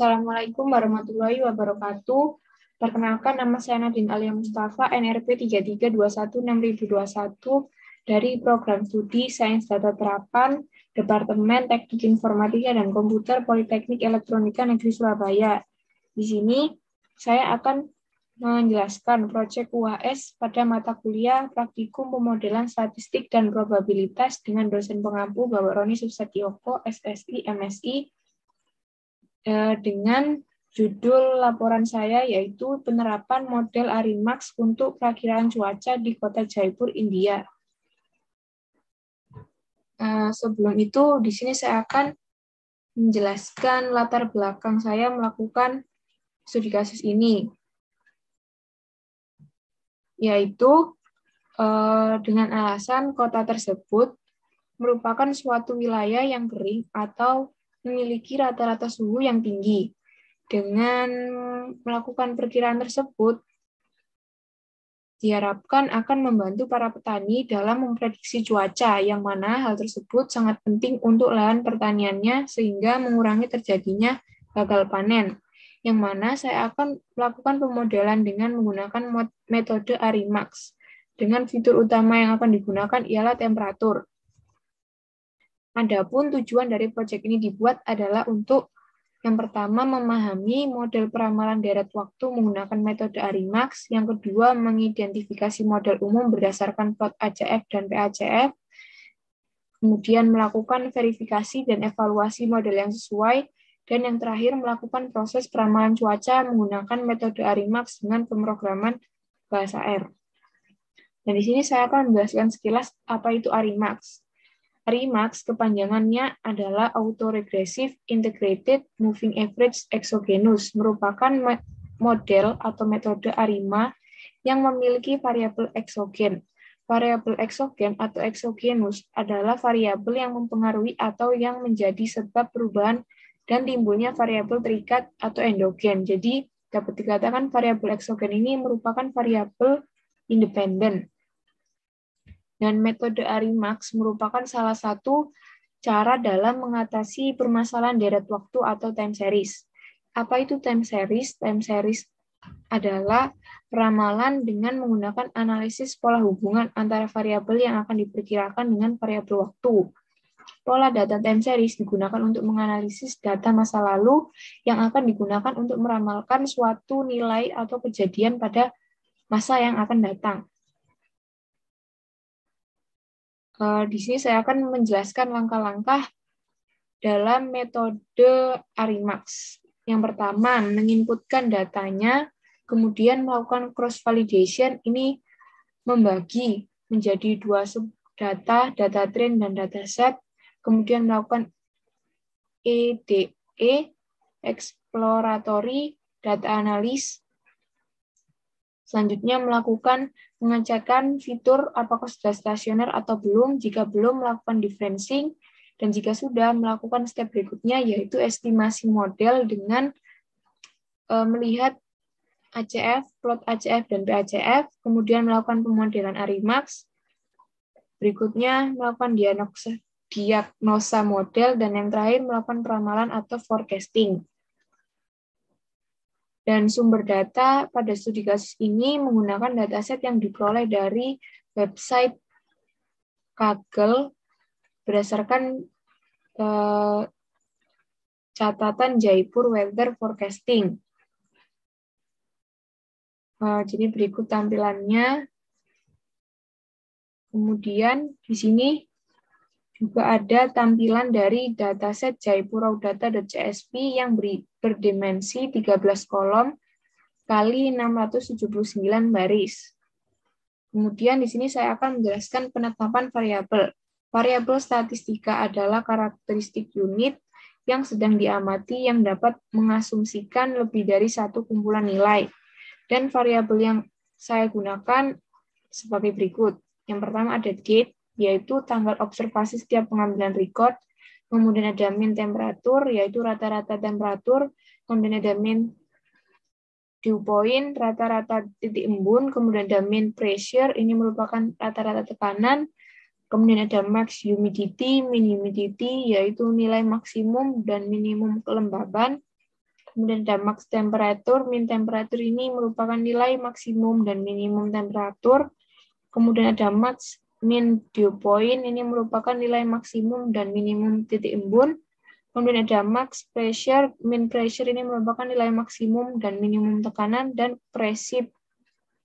Assalamualaikum warahmatullahi wabarakatuh. Perkenalkan, nama saya Nadine Alia Mustafa, NRP 33216021 dari Program Studi Sains Data Terapan, Departemen Teknik Informatika dan Komputer Politeknik Elektronika Negeri Surabaya. Di sini saya akan menjelaskan proyek UAS pada mata kuliah Praktikum Pemodelan Statistik dan Probabilitas dengan dosen pengampu Bapak Roni Susatyoko, SSI, MSI, dengan judul laporan saya yaitu penerapan model Arimax untuk perakiraan cuaca di kota Jaipur, India. Sebelum itu, di sini saya akan menjelaskan latar belakang saya melakukan studi kasus ini, yaitu dengan alasan kota tersebut merupakan suatu wilayah yang kering atau memiliki rata-rata suhu yang tinggi. Dengan melakukan perkiraan tersebut, diharapkan akan membantu para petani dalam memprediksi cuaca, yang mana hal tersebut sangat penting untuk lahan pertaniannya sehingga mengurangi terjadinya gagal panen. Yang mana saya akan melakukan pemodelan dengan menggunakan metode Arimax. Dengan fitur utama yang akan digunakan ialah temperatur. Adapun tujuan dari proyek ini dibuat adalah untuk yang pertama memahami model peramalan deret waktu menggunakan metode Arimax, yang kedua mengidentifikasi model umum berdasarkan plot ACF dan PACF, kemudian melakukan verifikasi dan evaluasi model yang sesuai, dan yang terakhir melakukan proses peramalan cuaca menggunakan metode Arimax dengan pemrograman bahasa R. Dan di sini saya akan menjelaskan sekilas apa itu Arimax. Arimax kepanjangannya adalah Autoregressive Integrated Moving Average Exogenous, merupakan model atau metode ARIMA yang memiliki variabel eksogen. Variabel eksogen atau exogenous adalah variabel yang mempengaruhi atau yang menjadi sebab perubahan dan timbulnya variabel terikat atau endogen. Jadi dapat dikatakan variabel eksogen ini merupakan variabel independen. Dan metode Arimax merupakan salah satu cara dalam mengatasi permasalahan deret waktu atau time series. Apa itu time series? Time series adalah peramalan dengan menggunakan analisis pola hubungan antara variabel yang akan diperkirakan dengan variabel waktu. Pola data time series digunakan untuk menganalisis data masa lalu yang akan digunakan untuk meramalkan suatu nilai atau kejadian pada masa yang akan datang. Di sini saya akan menjelaskan langkah-langkah dalam metode Arimax. Yang pertama, menginputkan datanya, kemudian melakukan cross-validation, ini membagi menjadi dua subdata, data train dan data set, kemudian melakukan EDE, exploratory data analysis. Selanjutnya melakukan pengecekan fitur apakah sudah stasioner atau belum, jika belum melakukan differencing, dan jika sudah melakukan step berikutnya yaitu estimasi model dengan melihat ACF, plot ACF dan PACF, kemudian melakukan pemodelan Arimax, berikutnya melakukan diagnosa model, dan yang terakhir melakukan peramalan atau forecasting. Dan sumber data pada studi kasus ini menggunakan dataset yang diperoleh dari website Kaggle berdasarkan catatan Jaipur Weather Forecasting. Jadi berikut tampilannya. Kemudian di sini juga ada tampilan dari dataset jaipuraudata.csv yang berdimensi 13 kolom kali 679 baris. Kemudian di sini saya akan menjelaskan penetapan variabel. Variabel statistika adalah karakteristik unit yang sedang diamati yang dapat mengasumsikan lebih dari satu kumpulan nilai. Dan variabel yang saya gunakan sebagai berikut. Yang pertama ada date, yaitu tanggal observasi setiap pengambilan record, kemudian ada mean temperatur, yaitu rata-rata temperatur, kemudian ada mean dew point, rata-rata titik embun, kemudian ada mean pressure, ini merupakan rata-rata tekanan, kemudian ada max humidity, min humidity, yaitu nilai maksimum dan minimum kelembaban, Kemudian ada max temperatur, min temperatur ini merupakan nilai maksimum dan minimum temperatur. Kemudian ada max min dew point, ini merupakan nilai maksimum dan minimum titik embun. Kemudian ada max pressure, min pressure ini merupakan nilai maksimum dan minimum tekanan, dan precip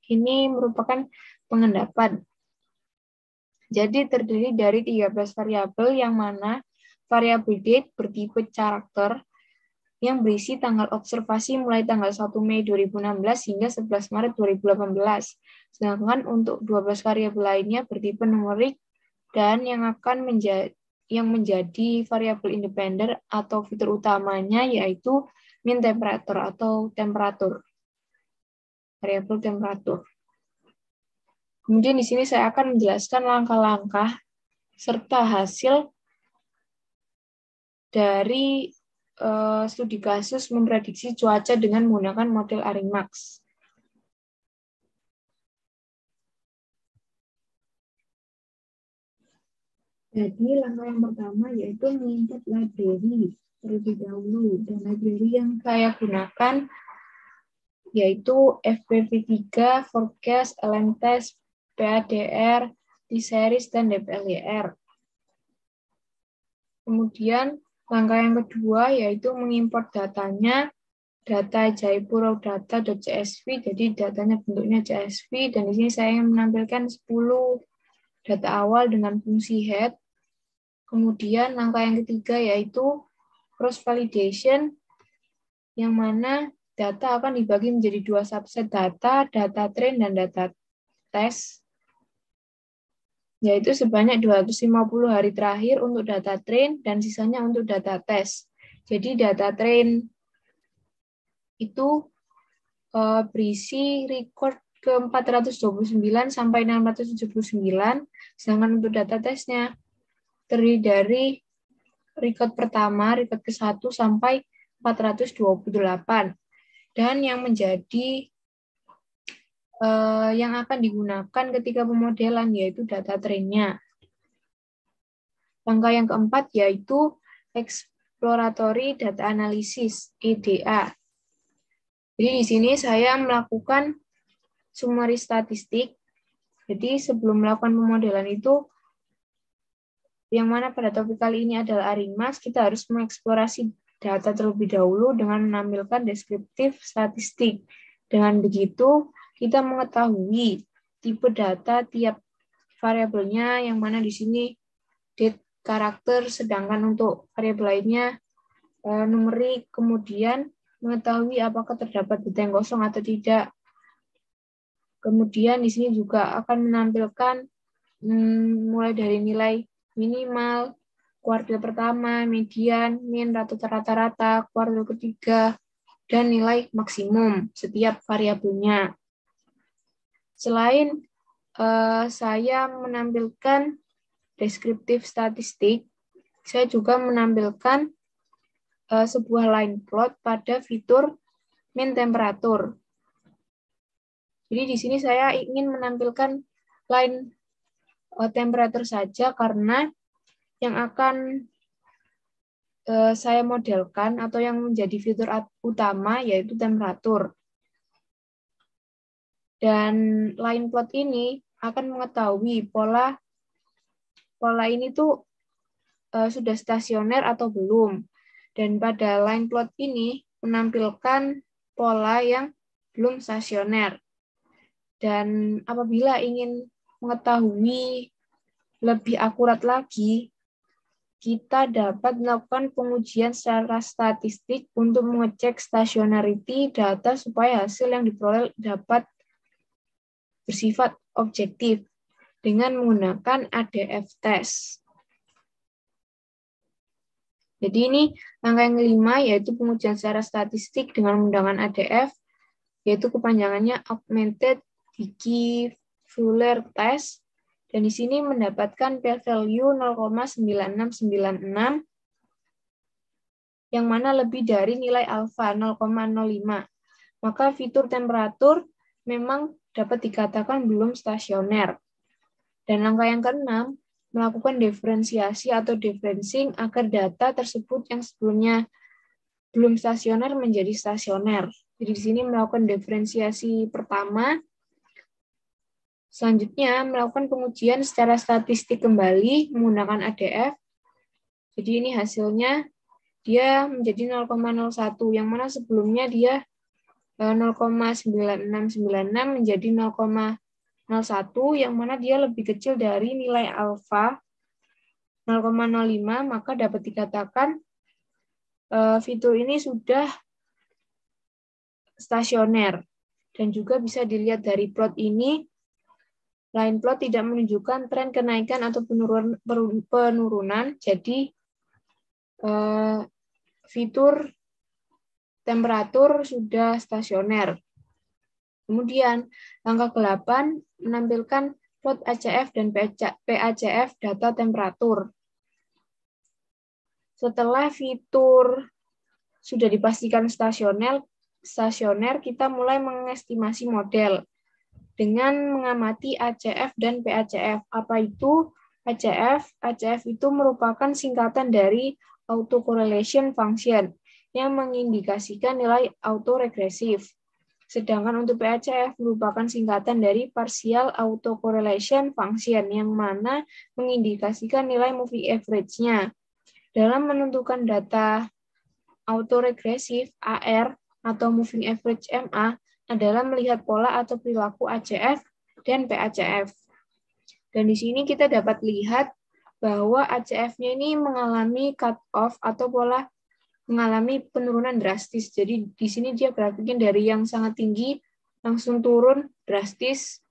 ini merupakan pengendapan. Jadi terdiri dari 13 variabel yang mana variabel date bertipe karakter yang berisi tanggal observasi mulai tanggal 1 Mei 2016 hingga 11 Maret 2018. Sedangkan untuk 12 variabel lainnya bertipe numerik dan yang menjadi variabel independen atau fitur utamanya yaitu min temperatur atau temperatur. Variabel temperatur. Kemudian di sini saya akan menjelaskan langkah-langkah serta hasil dari studi kasus memprediksi cuaca dengan menggunakan model Arimax. Jadi langkah yang pertama yaitu menginput library terlebih dahulu, dan library yang saya gunakan yaitu FBV3, Forecast, LMTest, PADR, T-Series, dan DPLYR. Kemudian langkah yang kedua yaitu mengimport datanya, data jaipurowdata.csv, jadi datanya bentuknya CSV, dan di sini saya menampilkan 10 data awal dengan fungsi head. Kemudian langkah yang ketiga yaitu cross validation, yang mana data akan dibagi menjadi 2 subset data train dan data test, yaitu sebanyak 250 hari terakhir untuk data train dan sisanya untuk data test. Jadi data train itu berisi record ke 429 sampai 679, sedangkan untuk data testnya terdiri dari record pertama, record ke-1 sampai 428. Dan yang menjadi yang akan digunakan ketika pemodelan yaitu data trainnya. Langkah yang keempat yaitu exploratory data analysis (EDA). Jadi di sini saya melakukan summary statistik. Jadi sebelum melakukan pemodelan itu, yang mana pada topik kali ini adalah Arimax, kita harus mengeksplorasi data terlebih dahulu dengan menampilkan deskriptif statistik. Dengan begitu, kita mengetahui tipe data tiap variabelnya, yang mana di sini date karakter, sedangkan untuk variabel lainnya numerik, kemudian mengetahui apakah terdapat data yang kosong atau tidak. Kemudian di sini juga akan menampilkan mulai dari nilai minimal, kuartil pertama, median, min, rata-rata, kuartil ketiga, dan nilai maksimum setiap variabelnya. Selain saya menampilkan deskriptif statistik, saya juga menampilkan sebuah line plot pada fitur min temperatur. Jadi di sini saya ingin menampilkan line temperatur saja karena yang akan saya modelkan atau yang menjadi fitur utama yaitu temperatur. Dan line plot ini akan mengetahui pola ini tuh sudah stasioner atau belum. Dan pada line plot ini menampilkan pola yang belum stasioner. Dan apabila ingin mengetahui lebih akurat lagi, kita dapat melakukan pengujian secara statistik untuk mengecek stationarity data supaya hasil yang diperoleh dapat bersifat objektif dengan menggunakan ADF test. Jadi ini langkah yang kelima yaitu pengujian secara statistik dengan menggunakan ADF, yaitu kepanjangannya Augmented Dickey-Fuller Test, dan di sini mendapatkan p-value 0,9696 yang mana lebih dari nilai alfa 0,05. Maka fitur temperatur memang dapat dikatakan belum stasioner. Dan langkah yang keenam, melakukan diferensiasi atau differencing agar data tersebut yang sebelumnya belum stasioner menjadi stasioner. Jadi di sini melakukan diferensiasi pertama. Selanjutnya melakukan pengujian secara statistik kembali menggunakan ADF. Jadi ini hasilnya dia menjadi 0,01, yang mana sebelumnya dia 0,9696 menjadi 0,01, yang mana dia lebih kecil dari nilai alfa 0,05, maka dapat dikatakan fitur ini sudah stasioner. Dan juga bisa dilihat dari plot ini, line plot tidak menunjukkan tren kenaikan atau penurunan, jadi fitur temperatur sudah stasioner. Kemudian, langkah ke-8 menampilkan plot ACF dan PACF data temperatur. Setelah fitur sudah dipastikan stasioner, kita mulai mengestimasi model dengan mengamati ACF dan PACF. Apa itu ACF? ACF itu merupakan singkatan dari autocorrelation function yang mengindikasikan nilai autoregresif. Sedangkan untuk PACF merupakan singkatan dari partial autocorrelation function yang mana mengindikasikan nilai moving average-nya. Dalam menentukan data autoregresif AR atau moving average MA adalah melihat pola atau perilaku ACF dan PACF. Dan di sini kita dapat lihat bahwa ACF-nya ini mengalami cut off atau pola mengalami penurunan drastis. Jadi di sini dia grafiknya dari yang sangat tinggi langsung turun drastis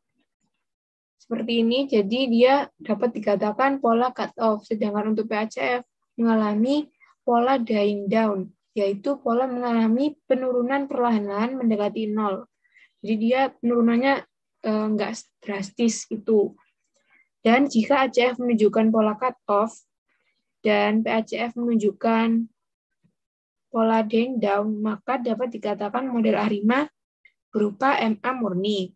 seperti ini. Jadi dia dapat dikatakan pola cut off. Sedangkan untuk PACF mengalami pola dying down, yaitu pola mengalami penurunan perlahan-lahan mendekati nol. Jadi dia penurunannya enggak drastis itu. Dan jika ACF menunjukkan pola cut off dan PACF menunjukkan pola dying down, maka dapat dikatakan model ARIMA berupa MA murni.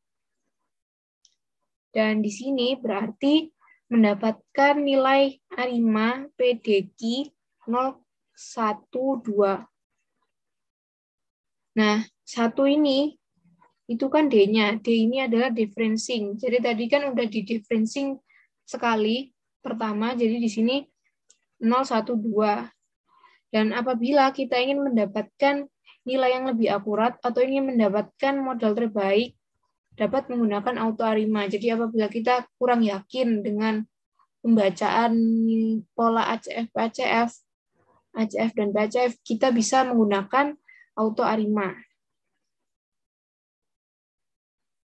Dan di sini berarti mendapatkan nilai ARIMA PDQ 012. Nah, 1 ini itu kan D-nya. D ini adalah differencing. Jadi tadi kan udah di differencing sekali pertama, jadi di sini 012. Dan apabila kita ingin mendapatkan nilai yang lebih akurat atau ingin mendapatkan model terbaik, dapat menggunakan auto ARIMA. Jadi apabila kita kurang yakin dengan pembacaan pola ACF, PACF, ACF dan PACF, kita bisa menggunakan auto ARIMA.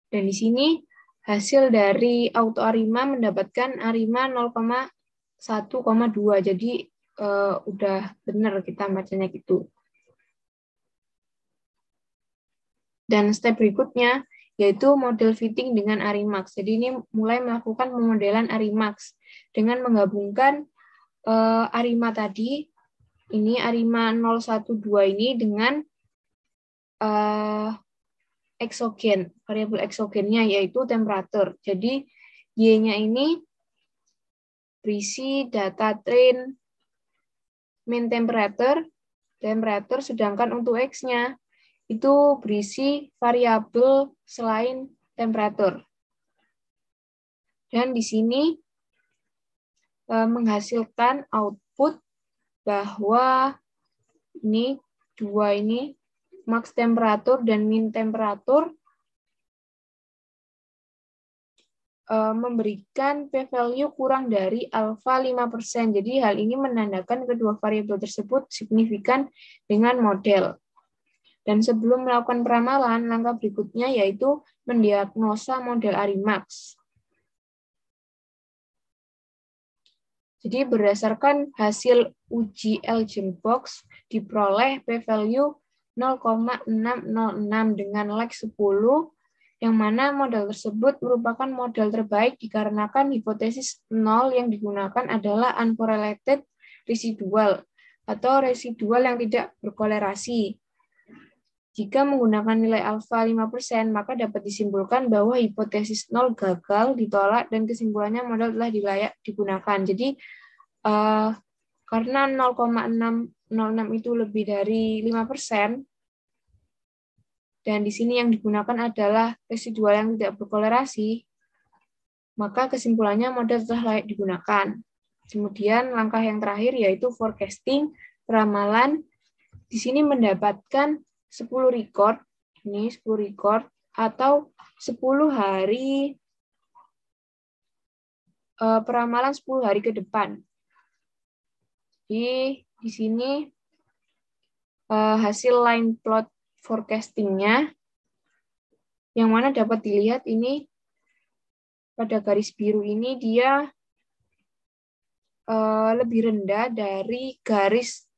Dan di sini hasil dari auto ARIMA mendapatkan ARIMA 0,1,2. Jadi udah benar kita bacanya gitu. Dan step berikutnya yaitu model fitting dengan ARIMAX. Jadi ini mulai melakukan pemodelan ARIMAX dengan menggabungkan ARIMA tadi, ini ARIMA 012 ini dengan eksogen, variabel eksogennya yaitu temperatur. Jadi Y-nya ini berisi data train mean temperature, sedangkan untuk X-nya itu berisi variabel selain temperatur. Dan di sini menghasilkan output bahwa ini dua ini max temperatur dan min temperatur memberikan p-value kurang dari alfa 5%. Jadi hal ini menandakan kedua variabel tersebut signifikan dengan model. Dan sebelum melakukan peramalan, langkah berikutnya yaitu mendiagnosa model ARIMAX. Jadi berdasarkan hasil uji Elgin-Box diperoleh p-value 0,606 dengan lag 10, yang mana model tersebut merupakan model terbaik dikarenakan hipotesis 0 yang digunakan adalah uncorrelated residual atau residual yang tidak berkolerasi. Jika menggunakan nilai alfa 5%, maka dapat disimpulkan bahwa hipotesis 0 gagal, ditolak, dan kesimpulannya model telah layak digunakan. Jadi, karena 0,6 0,06 itu lebih dari 5%, dan di sini yang digunakan adalah residual yang tidak berkolerasi, maka kesimpulannya model telah layak digunakan. Kemudian langkah yang terakhir yaitu forecasting, peramalan. Di sini mendapatkan 10 record, ini 10 record, atau 10 hari peramalan 10 hari ke depan. Di sini hasil line plot forecasting-nya, yang mana dapat dilihat ini pada garis biru ini dia lebih rendah dari garis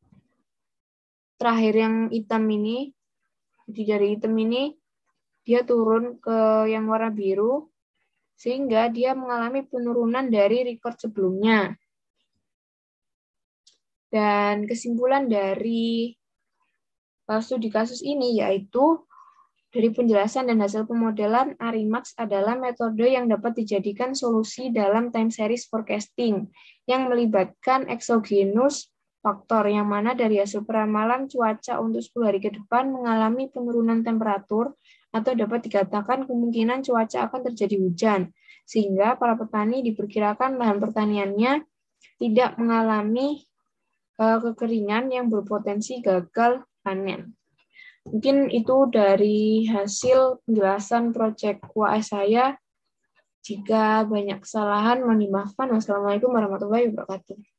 terakhir yang hitam ini. Jadi dari hitam ini dia turun ke yang warna biru, sehingga dia mengalami penurunan dari record sebelumnya. Dan kesimpulan dari studi kasus ini yaitu dari penjelasan dan hasil pemodelan, Arimax adalah metode yang dapat dijadikan solusi dalam time series forecasting yang melibatkan exogenous faktor, yang mana dari hasil peramalan cuaca untuk 10 hari ke depan mengalami penurunan temperatur atau dapat dikatakan kemungkinan cuaca akan terjadi hujan, sehingga para petani diperkirakan lahan pertaniannya tidak mengalami kekeringan yang berpotensi gagal panen. Mungkin itu dari hasil penjelasan proyek UAS saya. Jika banyak kesalahan, mohon dimaafkan. Wassalamualaikum warahmatullahi wabarakatuh.